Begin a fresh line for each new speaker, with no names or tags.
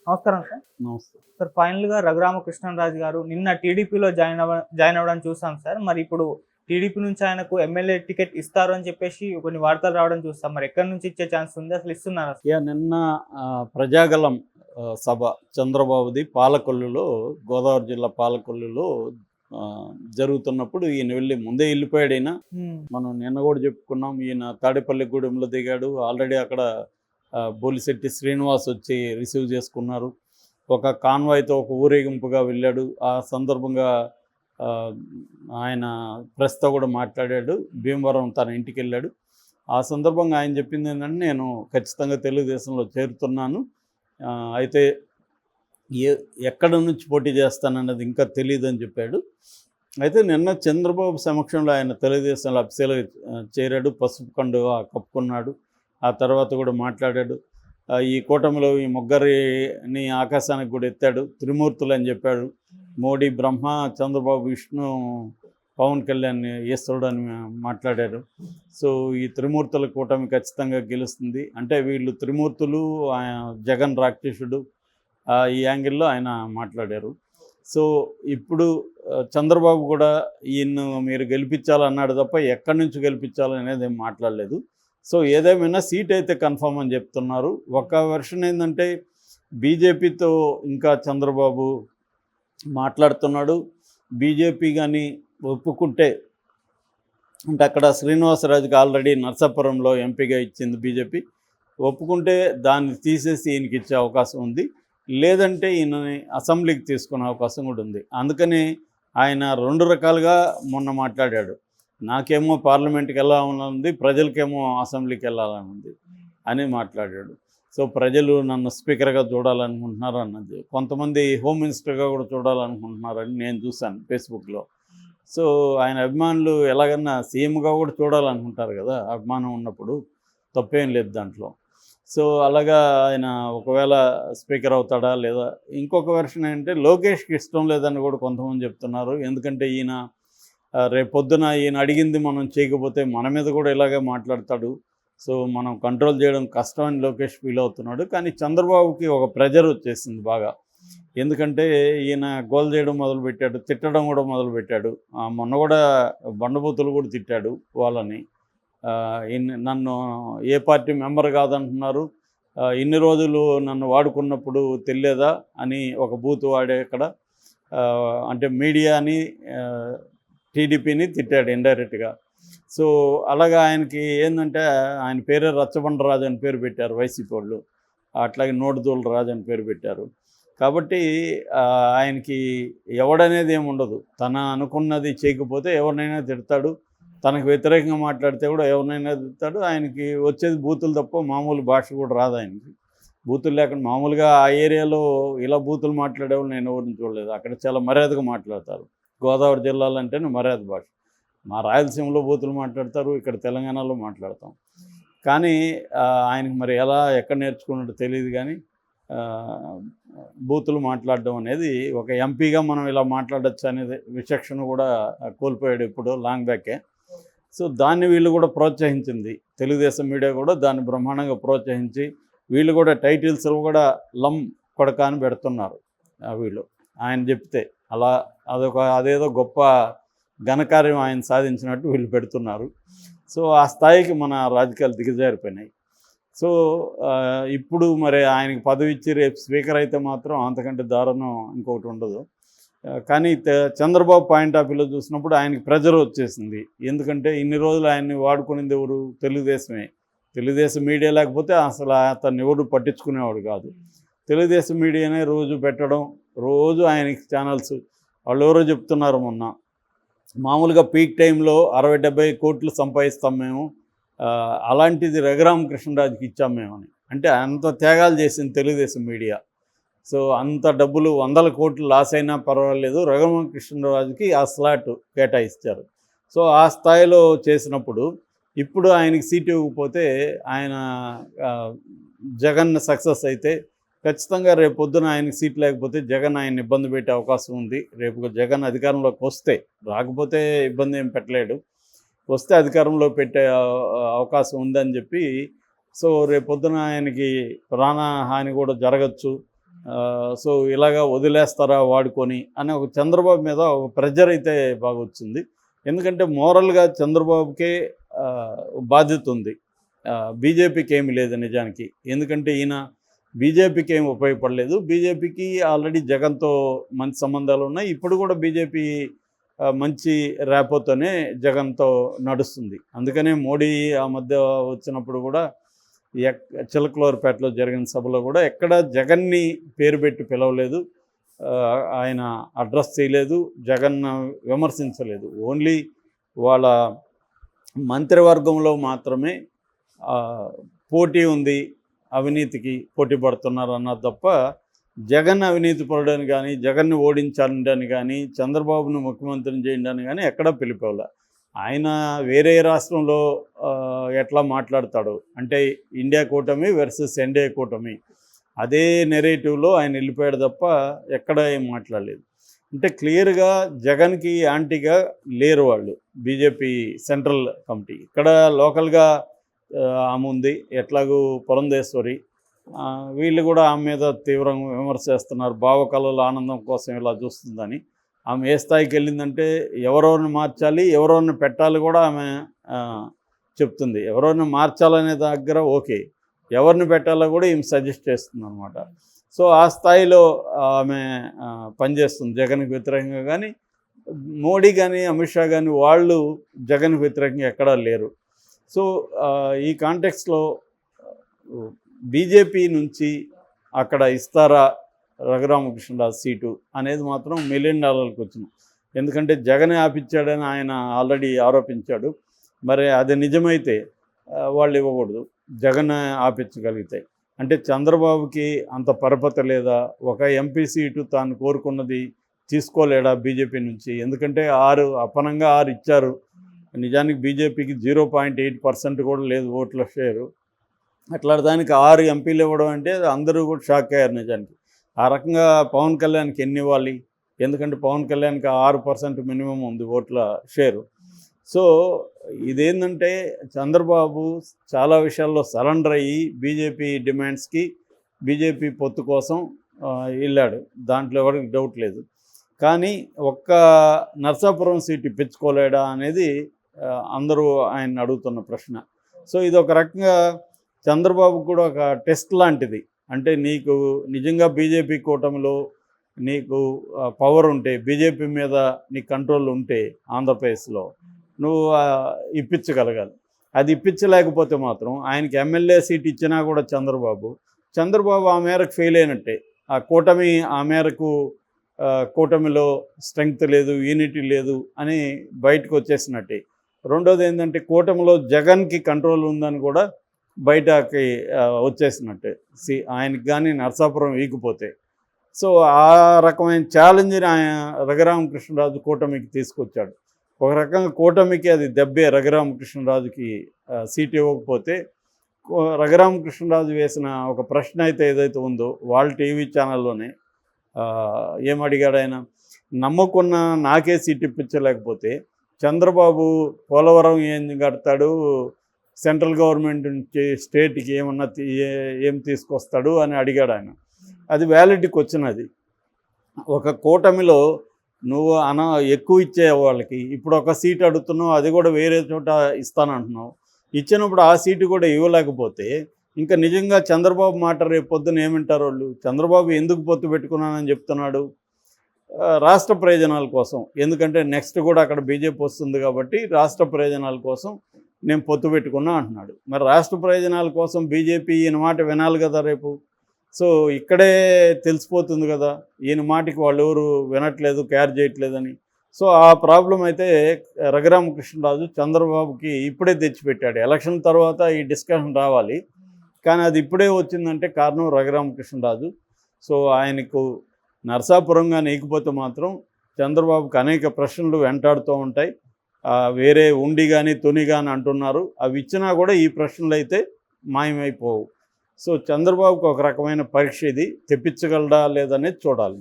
నమస్కారం సార్.
నమస్తే.
సార్ ఫైనల్‌గా రఘురామకృష్ణంరాజు గారు నిన్న టీడీపీలో జాయిన్ అవ్వడం చూసాం సార్. మరి ఇప్పుడు టీడీపీ నుంచి ఆయనకు ఎమ్మెల్యే టికెట్ ఇస్తారు అని చెప్పేసి కొన్ని వార్తలు రావడం చూస్తాం. మరి ఎక్కడి నుంచి ఇచ్చే ఛాన్స్ ఉంది? అసలు ఇస్తున్నారా?
నిన్న ప్రజాగలం సభ చంద్రబాబుది పాలకొల్లులో, గోదావరి జిల్లా పాలకొల్లులో జరుగుతున్నప్పుడు ఈయన ముందే వెళ్ళిపోయాడు. ఈయన మనం నిన్న కూడా చెప్పుకున్నాం. ఈయన తాడేపల్లిగూడెంలో దిగాడు. ఆల్రెడీ అక్కడ బోలిశెట్టి శ్రీనివాస్ వచ్చి రిసీవ్ చేసుకున్నారు. ఒక కాన్వాయ్తో ఒక ఊరేగింపుగా వెళ్ళాడు. ఆ సందర్భంగా ఆయన ప్రెస్తో కూడా మాట్లాడాడు. భీమవరం తన ఇంటికి వెళ్ళాడు. ఆ సందర్భంగా ఆయన చెప్పింది ఏంటంటే, నేను ఖచ్చితంగా తెలుగుదేశంలో చేరుతున్నాను, అయితే ఎక్కడ నుంచి పోటీ చేస్తానన్నది ఇంకా తెలియదని చెప్పాడు. అయితే నిన్న చంద్రబాబు సమక్షంలో ఆయన తెలుగుదేశంలో అఫీషియల్గా చేరాడు. పసుపు కండువా కప్పుకున్నాడు. ఆ తర్వాత కూడా మాట్లాడాడు. ఈ కూటమిలో ఈ ముగ్గురిని ఆకాశానికి కూడా ఎత్తాడు. త్రిమూర్తులు అని చెప్పాడు. మోడీ బ్రహ్మ, చంద్రబాబు విష్ణు, పవన్ కళ్యాణ్ ఈశ్వరుడు అని మాట్లాడారు. సో ఈ త్రిమూర్తుల కూటమి ఖచ్చితంగా గెలుస్తుంది అంటే వీళ్ళు త్రిమూర్తులు, జగన్ రాక్షసుడు, ఈ యాంగిల్లో ఆయన మాట్లాడారు. సో ఇప్పుడు చంద్రబాబు కూడా ఈయన్ను మీరు గెలిపించాలన్నాడు తప్ప ఎక్కడి నుంచి గెలిపించాలనేది ఏం మాట్లాడలేదు. సో ఏదేమైనా సీట్ అయితే కన్ఫర్మ్ అని చెప్తున్నారు. ఒక వెర్షన్ ఏంటంటే బీజేపీతో ఇంకా చంద్రబాబు మాట్లాడుతున్నాడు. బీజేపీ కానీ ఒప్పుకుంటే, అంటే అక్కడ శ్రీనివాసరాజుకి ఆల్రెడీ నర్సాపురంలో ఎంపీగా ఇచ్చింది బీజేపీ, ఒప్పుకుంటే దాన్ని తీసేసి ఈయనకి ఇచ్చే అవకాశం ఉంది. లేదంటే ఈయనని అసెంబ్లీకి తీసుకునే అవకాశం కూడా ఉంది. అందుకని ఆయన రెండు రకాలుగా మొన్న మాట్లాడాడు. నాకేమో పార్లమెంట్కి వెళ్ళాలని ఉంది, ప్రజలకేమో అసెంబ్లీకి వెళ్ళాలని ఉంది అని మాట్లాడాడు. సో ప్రజలు నన్ను స్పీకర్గా చూడాలనుకుంటున్నారు అన్నది, కొంతమంది హోమ్ మినిస్టర్గా కూడా చూడాలనుకుంటున్నారని నేను చూశాను ఫేస్బుక్లో. సో ఆయన అభిమానులు ఎలాగన్నా సీఎంగా కూడా చూడాలనుకుంటారు కదా, అభిమానం ఉన్నప్పుడు తప్పేం లేదు దాంట్లో. సో అలాగా ఆయన ఒకవేళ స్పీకర్ అవుతాడా లేదా. ఇంకొక వెర్షన్ ఏంటంటే లోకేష్కి ఇష్టం లేదని కూడా కొంతమంది చెప్తున్నారు. ఎందుకంటే ఈయన రేపొద్దున ఈయన అడిగింది మనం చేయకపోతే మన మీద కూడా ఇలాగే మాట్లాడతాడు, సో మనం కంట్రోల్ చేయడం కష్టమని లోకేష్ ఫీల్ అవుతున్నాడు. కానీ చంద్రబాబుకి ఒక ప్రెజర్ వచ్చేసింది బాగా. ఎందుకంటే ఈయన గోల్ చేయడం మొదలుపెట్టాడు, తిట్టడం కూడా మొదలుపెట్టాడు. మొన్న కూడా బండబూతులు కూడా తిట్టాడు వాళ్ళని. నన్ను ఏ పార్టీ మెంబర్ కాదంటున్నారు, ఇన్ని రోజులు నన్ను వాడుకున్నప్పుడు తెలియదా అని ఒక బూత్ వాడే అక్కడ. అంటే మీడియాని, టీడీపీని తిట్టాడు ఇండైరెక్ట్గా. సో అలాగా ఆయనకి ఏంటంటే ఆయన పేరే రచ్చబండరాజు అని పేరు పెట్టారు వైసీపీ వాళ్ళు, అట్లాగే నోటుదోలు రాజు అని పేరు పెట్టారు. కాబట్టి ఆయనకి ఎవడనేది ఏమి ఉండదు. తన అనుకున్నది చేయకపోతే ఎవరినైనా తిడతాడు, తనకు వ్యతిరేకంగా మాట్లాడితే కూడా ఎవరినైనా తిడతాడు. ఆయనకి వచ్చేది బూతులు తప్ప మామూలు భాష కూడా రాదు ఆయనకి. బూతులు లేకుండా మామూలుగా ఆ ఏరియాలో ఇలా బూతులు మాట్లాడేవాళ్ళు నేను ఎవరిని చూడలేదు. అక్కడ చాలా మర్యాదగా మాట్లాడతారు. గోదావరి జిల్లాలో అంటేనే మర్యాద భాష. మా రాయలసీమలో బూతులు మాట్లాడతారు, ఇక్కడ తెలంగాణలో మాట్లాడతాం. కానీ ఆయనకి మరి ఎలా ఎక్కడ నేర్చుకున్నట్టు తెలియదు. కానీ బూతులు మాట్లాడడం అనేది, ఒక ఎంపీగా మనం ఇలా మాట్లాడచ్చు అనేది విచక్షణ కూడా కోల్పోయాడు ఇప్పుడు లాంగ్ బ్యాకే. సో దాన్ని వీళ్ళు కూడా ప్రోత్సహించింది, తెలుగుదేశం మీడియా కూడా దాన్ని బ్రహ్మాండంగా ప్రోత్సహించి వీళ్ళు కూడా టైటిల్స్ కూడా లమ్ కొడక అని పెడుతున్నారు. వీళ్ళు ఆయన చెప్తే అలా అదేదో గొప్ప ఘనకార్యం ఆయన సాధించినట్టు వీళ్ళు పెడుతున్నారు. సో ఆ స్థాయికి మన రాజకీయాలు దిగజారిపోయినాయి. సో ఇప్పుడు మరి ఆయనకి పదవి ఇచ్చి రేపు స్పీకర్ అయితే మాత్రం అంతకంటే దారుణం ఇంకొకటి ఉండదు. కానీ చంద్రబాబు పాయింట్ ఆఫ్ వ్యూలో చూసినప్పుడు ఆయనకి ప్రెజర్ వచ్చేసింది. ఎందుకంటే ఇన్ని రోజులు ఆయన్ని వాడుకునేది ఎవరు? తెలుగుదేశమే. తెలుగుదేశం మీడియా లేకపోతే అసలు అతన్ని ఎవరు పట్టించుకునేవాడు కాదు. తెలుగుదేశం మీడియానే రోజు పెట్టడం, రోజు ఆయనకి ఛానల్స్. వాళ్ళు ఎవరో చెప్తున్నారు మొన్న, మామూలుగా పీక్ టైంలో 60-70 కోట్లు సంపాదిస్తాం మేము, అలాంటిది రఘురామకృష్ణరాజుకి ఇచ్చాం మేమని. అంటే అంత త్యాగాలు చేసింది తెలుగుదేశం మీడియా. సో అంత డబ్బులు 100 కోట్లు లాస్ అయినా పర్వాలేదు, రఘురామకృష్ణరాజుకి ఆ స్లాట్ కేటాయిస్తారు. సో ఆ స్థాయిలో చేసినప్పుడు ఇప్పుడు ఆయనకి సీట్ ఇవ్వకపోతే, ఆయన జగన్ సక్సెస్ అయితే ఖచ్చితంగా రేపు పొద్దున ఆయనకి సీట్ లేకపోతే జగన్ ఆయన ఇబ్బంది పెట్టే అవకాశం ఉంది. రేపు జగన్ అధికారంలోకి వస్తే, రాకపోతే ఇబ్బంది ఏం పెట్టలేడు, వస్తే అధికారంలో పెట్టే అవకాశం ఉందని చెప్పి. సో రేపు పొద్దున ఆయనకి ప్రాణహాని కూడా జరగచ్చు. సో ఇలాగా వదిలేస్తారా వాడుకొని అని ఒక చంద్రబాబు మీద ఒక ప్రెజర్ అయితే బాగా వచ్చింది. ఎందుకంటే మోరల్గా చంద్రబాబుకే బాధ్యత ఉంది, బీజేపీకి ఏమి లేదు నిజానికి. ఎందుకంటే ఈయన బీజేపీకి ఏమి ఉపయోగపడలేదు. బీజేపీకి ఆల్రెడీ జగన్తో మంచి సంబంధాలు ఉన్నాయి. ఇప్పుడు కూడా బీజేపీ మంచి ర్యాపోతోనే జగన్తో నడుస్తుంది. అందుకనే మోడీ ఆ మధ్య వచ్చినప్పుడు కూడా చిలకలూరుపేటలో జరిగిన సభలో కూడా ఎక్కడ జగన్ని పేరు పెట్టి పిలవలేదు, ఆయన అడ్రస్ చేయలేదు, జగన్ విమర్శించలేదు. ఓన్లీ వాళ్ళ మంత్రివర్గంలో మాత్రమే పోటీ ఉంది, అవినీతికి పోటీ పడుతున్నారు అన్నది తప్ప జగన్ అవినీతి పడడానికి కానీ, జగన్ని ఓడించాలని కానీ, చంద్రబాబును ముఖ్యమంత్రిని చేయడానికి కానీ ఎక్కడా పిలిపోలే. ఆయన వేరే రాష్ట్రంలో ఎట్లా మాట్లాడతాడు అంటే ఇండియా కూటమి వర్సెస్ ఎన్డీఏ కూటమి, అదే నెరేటివ్లో ఆయన వెళ్ళిపోయాడు తప్ప ఎక్కడ ఏం మాట్లాడలేదు. అంటే క్లియర్గా జగన్కి యాంటీగా లేరు వాళ్ళు, బీజేపీ సెంట్రల్ కమిటీ. ఇక్కడ లోకల్గా ఆమె ఉంది, ఎట్లాగూ పురంధేశ్వరి, వీళ్ళు కూడా ఆమె మీద తీవ్రంగా విమర్శ చేస్తున్నారు. భావకళల ఆనందం కోసం ఇలా చూస్తుందని. ఆమె ఏ స్థాయికి వెళ్ళిందంటే ఎవరెవరిని మార్చాలి, ఎవరెవరిని పెట్టాలి కూడా ఆమె చెప్తుంది. ఎవరెవరిని మార్చాలనే దగ్గర ఓకే, ఎవరిని పెట్టాలో కూడా ఈమె సజెస్ట్ చేస్తుంది అనమాట. సో ఆ స్థాయిలో ఆమె పనిచేస్తుంది జగన్కి వ్యతిరేకంగా. కానీ మోడీ కానీ అమిత్ షా కానీ వాళ్ళు జగన్కి వ్యతిరేకంగా ఎక్కడా లేరు. సో ఈ కాంటెక్స్లో బీజేపీ నుంచి అక్కడ ఇస్తారా రఘురామకృష్ణరాజు సీటు అనేది మాత్రం $1 మిలియన్ వచ్చింది. ఎందుకంటే జగన్ ఆపించాడని ఆయన ఆల్రెడీ ఆరోపించాడు. మరి అది నిజమైతే వాళ్ళు ఇవ్వకూడదు, జగన్ ఆపించగలిగితే. అంటే చంద్రబాబుకి అంత పరపతి లేదా, ఒక ఎంపీ సీటు తాను కోరుకున్నది తీసుకోలేడా బీజేపీ నుంచి? ఎందుకంటే అపనంగా 6 ఇచ్చారు. నిజానికి బీజేపీకి 0.8% కూడా లేదు ఓట్ల షేరు. అట్లా దానికి 6 ఎంపీలు ఇవ్వడం అంటే అందరూ కూడా షాక్ అయ్యారు నిజానికి. ఆ రకంగా పవన్ కళ్యాణ్కి ఎన్ని ఇవ్వాలి? ఎందుకంటే పవన్ కళ్యాణ్కి 6% మినిమం ఉంది ఓట్ల షేరు. సో ఇదేంటంటే చంద్రబాబు చాలా విషయాల్లో సరెండర్ అయ్యి బీజేపీ డిమాండ్స్కి, బీజేపీ పొత్తు కోసం వెళ్ళాడు, దాంట్లో ఎవరికి డౌట్ లేదు. కానీ ఒక్క నర్సాపురం సీట్ ఇప్పించుకోలేడా అనేది అందరూ ఆయన అడుగుతున్న ప్రశ్న. సో ఇది ఒక రకంగా చంద్రబాబుకు కూడా ఒక టెస్ట్ లాంటిది. అంటే నీకు నిజంగా బీజేపీ కూటమిలో నీకు పవర్ ఉంటే, బీజేపీ మీద నీ కంట్రోల్ ఉంటే ఆంధ్రప్రదేశ్లో నువ్వు ఇప్పించగలగాలి. అది ఇప్పించలేకపోతే మాత్రం ఆయనకి ఎమ్మెల్యే సీట్ ఇచ్చినా కూడా చంద్రబాబు ఆ మేరకు ఫెయిల్ అయినట్టే. ఆ కూటమి ఆ మేరకు కూటమిలో స్ట్రెంగ్త్ లేదు, యూనిటీ లేదు అని బయటకు వచ్చేసినట్టే. రెండోది ఏంటంటే కూటమిలో జగన్కి కంట్రోల్ ఉందని కూడా బయటకి వచ్చేసినట్టే ఆయనకి కానీ నరసాపురం వీగిపోతే. సో ఆ రకమైన ఛాలెంజ్ని ఆయన రఘురామకృష్ణరాజు కూటమికి తీసుకొచ్చాడు. ఒక రకంగా కూటమికి అది దెబ్బే. రఘురామకృష్ణరాజుకి సీట్ ఇవ్వకపోతే రఘురామకృష్ణరాజు వేసిన ఒక ప్రశ్న అయితే ఏదైతే ఉందో వాళ్ళ టీవీ ఛానల్లోనే ఏమడిగాడు ఆయన, నమ్మకున్న నాకే సీట్ ఇప్పించలేకపోతే చంద్రబాబు పోలవరం ఏం కడతాడు, సెంట్రల్ గవర్నమెంట్ నుంచి స్టేట్కి ఏం తీసుకొస్తాడు అని అడిగాడు ఆయన. అది వ్యాలిటీకి వచ్చినది. ఒక కూటమిలో నువ్వు ఎక్కువ ఇచ్చే వాళ్ళకి ఇప్పుడు ఒక సీట్ అడుగుతున్నావు, అది కూడా వేరే చోట ఇస్తానంటున్నావు. ఇచ్చినప్పుడు ఆ సీటు కూడా ఇవ్వలేకపోతే ఇంకా నిజంగా చంద్రబాబు మాట రేపు పొద్దున ఏమంటారు వాళ్ళు? చంద్రబాబు ఎందుకు పొత్తు పెట్టుకున్నానని చెప్తున్నాడు? రాష్ట్ర ప్రయోజనాల కోసం. ఎందుకంటే నెక్స్ట్ కూడా అక్కడ బీజేపీ వస్తుంది కాబట్టి రాష్ట్ర ప్రయోజనాల కోసం నేను పొత్తు పెట్టుకున్నా అంటున్నాడు. మరి రాష్ట్ర ప్రయోజనాల కోసం బీజేపీ ఈయన మాట వినాలి కదా రేపు. సో ఇక్కడే తెలిసిపోతుంది కదా ఈయన మాటకి వాళ్ళు ఎవరు వినట్లేదు, కేర్ చేయట్లేదని. సో ఆ ప్రాబ్లం అయితే రఘురామకృష్ణరాజు చంద్రబాబుకి ఇప్పుడే తెచ్చిపెట్టాడు. ఎలక్షన్ తర్వాత ఈ డిస్కషన్ రావాలి, కానీ అది ఇప్పుడే వచ్చిందంటే కారణం రఘురామకృష్ణరాజు. సో ఆయనకు నరసాపురంగా నీకపోతే మాత్రం చంద్రబాబుకి అనేక ప్రశ్నలు వెంటాడుతూ ఉంటాయి. వేరే ఉండి కానీ తుని కానీ అంటున్నారు, అవి ఇచ్చినా కూడా ఈ ప్రశ్నలు అయితే మాయమైపోవు. సో చంద్రబాబుకు ఒక రకమైన పరీక్ష ఇది, తెప్పించగలడా లేదనేది చూడాలి.